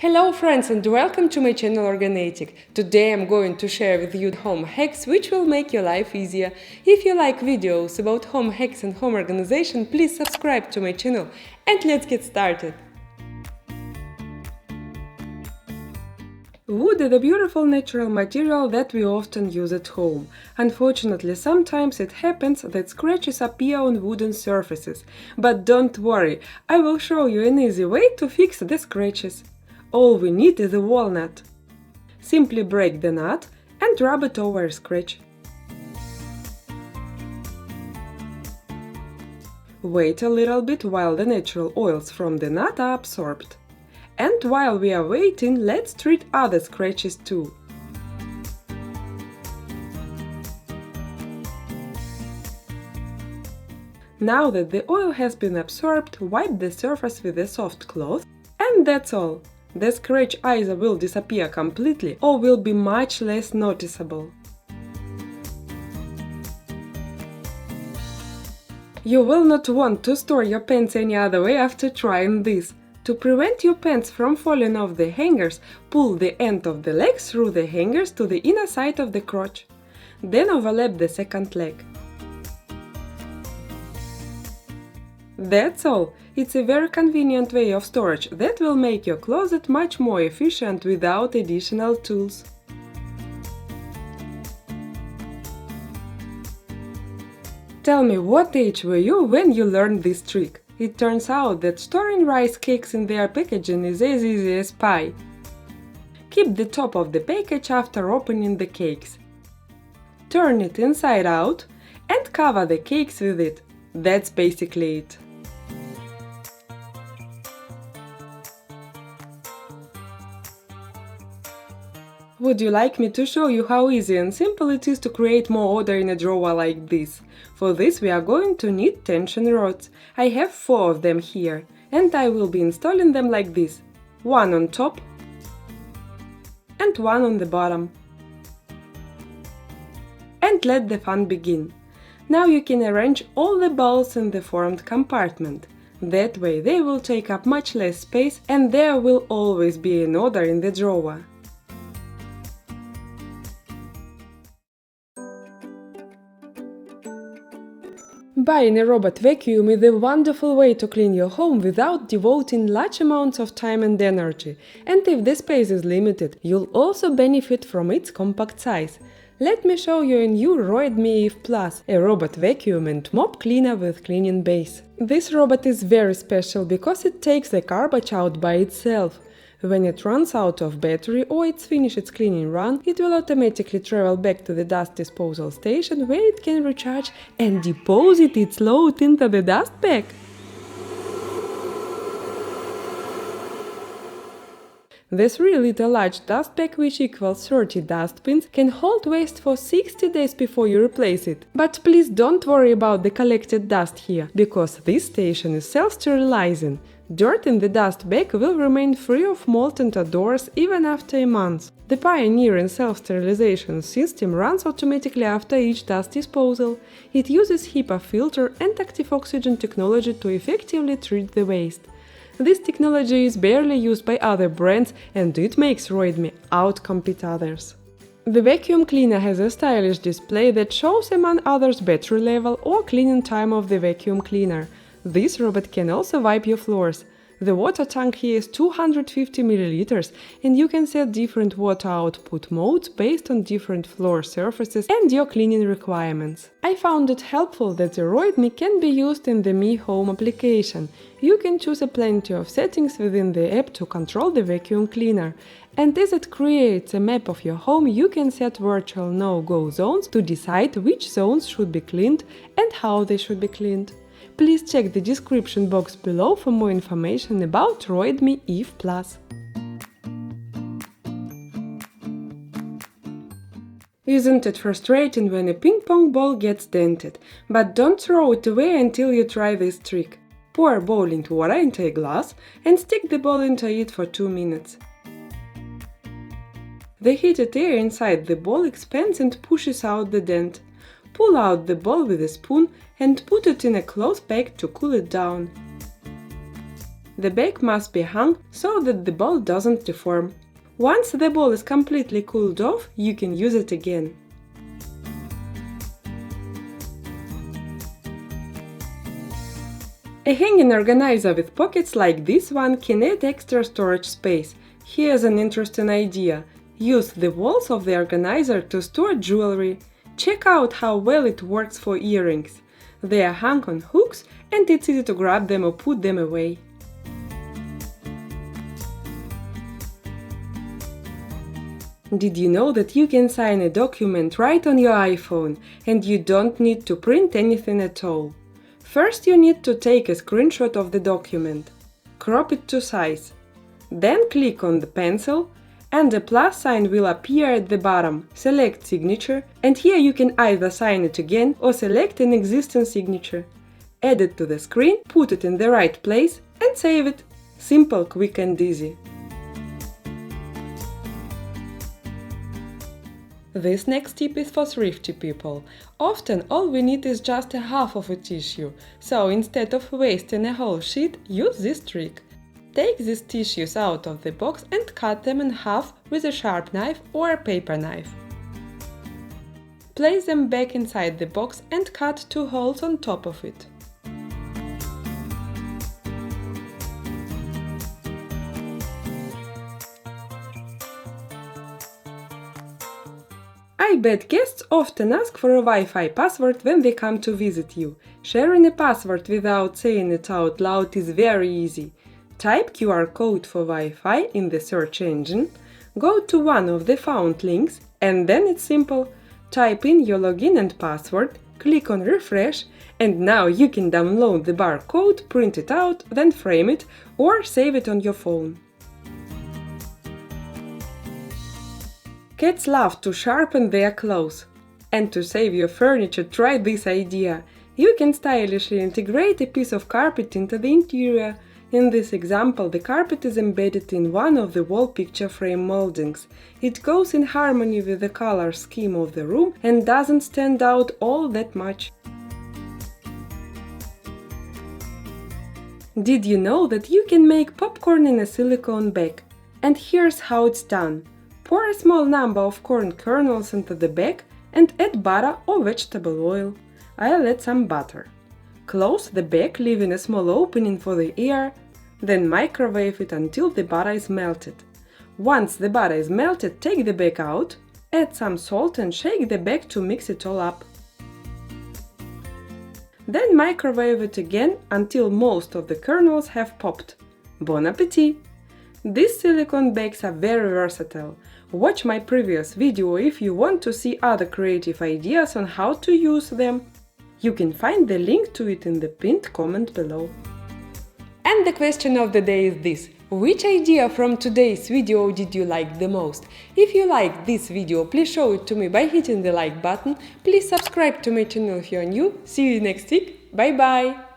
Hello friends and welcome to my channel OrgaNatic. Today I'm going to share with you home hacks which will make your life easier. If you like videos about home hacks and home organization, please subscribe to my channel and let's get started. Wood is a beautiful natural material that we often use at home. Unfortunately, sometimes it happens that scratches appear on wooden surfaces. But don't worry, I will show you an easy way to fix the scratches. All we need is a walnut. Simply break the nut and rub it over a scratch. Wait a little bit while the natural oils from the nut are absorbed. And while we are waiting, let's treat other scratches too. Now that the oil has been absorbed, wipe the surface with a soft cloth, and that's all. The scratch either will disappear completely or will be much less noticeable. You will not want to store your pants any other way after trying this. To prevent your pants from falling off the hangers, pull the end of the leg through the hangers to the inner side of the crotch. Then overlap the second leg. That's all. It's a very convenient way of storage that will make your closet much more efficient without additional tools. Tell me, what age were you when you learned this trick? It turns out that storing rice cakes in their packaging is as easy as pie. Keep the top of the package after opening the cakes. Turn it inside out and cover the cakes with it. That's basically it. Would you like me to show you how easy and simple it is to create more order in a drawer like this? For this we are going to need tension rods. I have 4 of them here, and I will be installing them like this. One on top and one on the bottom. And let the fun begin. Now you can arrange all the balls in the formed compartment. That way they will take up much less space and there will always be an order in the drawer. Buying a robot vacuum is a wonderful way to clean your home without devoting large amounts of time and energy. And if the space is limited, you'll also benefit from its compact size. Let me show you a new Roidmi EVE Plus, a robot vacuum and mop cleaner with cleaning base. This robot is very special because it takes the garbage out by itself. When it runs out of battery or it's finished its cleaning run, it will automatically travel back to the dust disposal station where it can recharge and deposit its load into the dust bag. The 3-liter large dust bag, which equals 30 dustbins, can hold waste for 60 days before you replace it. But please don't worry about the collected dust here, because this station is self-sterilizing. Dirt in the dust bag will remain free of mold and odors even after a month. The pioneering self-sterilization system runs automatically after each dust disposal. It uses HEPA filter and active oxygen technology to effectively treat the waste. This technology is barely used by other brands and it makes Roidmi outcompete others. The vacuum cleaner has a stylish display that shows among others battery level or cleaning time of the vacuum cleaner. This robot can also wipe your floors. The water tank here is 250 ml and you can set different water output modes based on different floor surfaces and your cleaning requirements. I found it helpful that the Roidmi can be used in the Mi Home application. You can choose plenty of settings within the app to control the vacuum cleaner. And as it creates a map of your home, you can set virtual no-go zones to decide which zones should be cleaned and how they should be cleaned. Please check the description box below for more information about Roidmi EVE Plus. Isn't it frustrating when a ping pong ball gets dented? But don't throw it away until you try this trick. Pour boiling water into a glass and stick the ball into it for 2 minutes. The heated air inside the ball expands and pushes out the dent. Pull out the ball with a spoon and put it in a cloth bag to cool it down. The bake must be hung so that the ball doesn't deform. Once the ball is completely cooled off, you can use it again. A hanging organizer with pockets like this one can add extra storage space. Here's an interesting idea. Use the walls of the organizer to store jewelry. Check out how well it works for earrings. They are hung on hooks and it's easy to grab them or put them away. Did you know that you can sign a document right on your iPhone and you don't need to print anything at all? First you need to take a screenshot of the document. Crop it to size. Then click on the pencil and a plus sign will appear at the bottom. Select Signature and here you can either sign it again or select an existing signature. Add it to the screen, put it in the right place and save it. Simple, quick and easy. This next tip is for thrifty people. Often all we need is just a half of a tissue, so instead of wasting a whole sheet, use this trick. Take these tissues out of the box and cut them in half with a sharp knife or a paper knife. Place them back inside the box and cut 2 holes on top of it. I bet guests often ask for a Wi-Fi password when they come to visit you. Sharing a password without saying it out loud is very easy. Type QR code for Wi-Fi in the search engine, go to one of the found links, and then it's simple. Type in your login and password, click on refresh, and now you can download the barcode, print it out, then frame it or save it on your phone. Cats love to sharpen their claws. And to save your furniture, try this idea. You can stylishly integrate a piece of carpet into the interior. In this example, the carpet is embedded in one of the wall picture frame moldings. It goes in harmony with the color scheme of the room and doesn't stand out all that much. Did you know that you can make popcorn in a silicone bag? And here's how it's done. Pour a small number of corn kernels into the bag and add butter or vegetable oil. I'll add some butter. Close the bag, leaving a small opening for the air, then microwave it until the butter is melted. Once the butter is melted, take the bag out, add some salt and shake the bag to mix it all up. Then microwave it again until most of the kernels have popped. Bon appétit! These silicone bags are very versatile. Watch my previous video if you want to see other creative ideas on how to use them. You can find the link to it in the pinned comment below. And the question of the day is this: which idea from today's video did you like the most? If you liked this video, please show it to me by hitting the like button. Please subscribe to my channel if you are new. See you next week. Bye bye!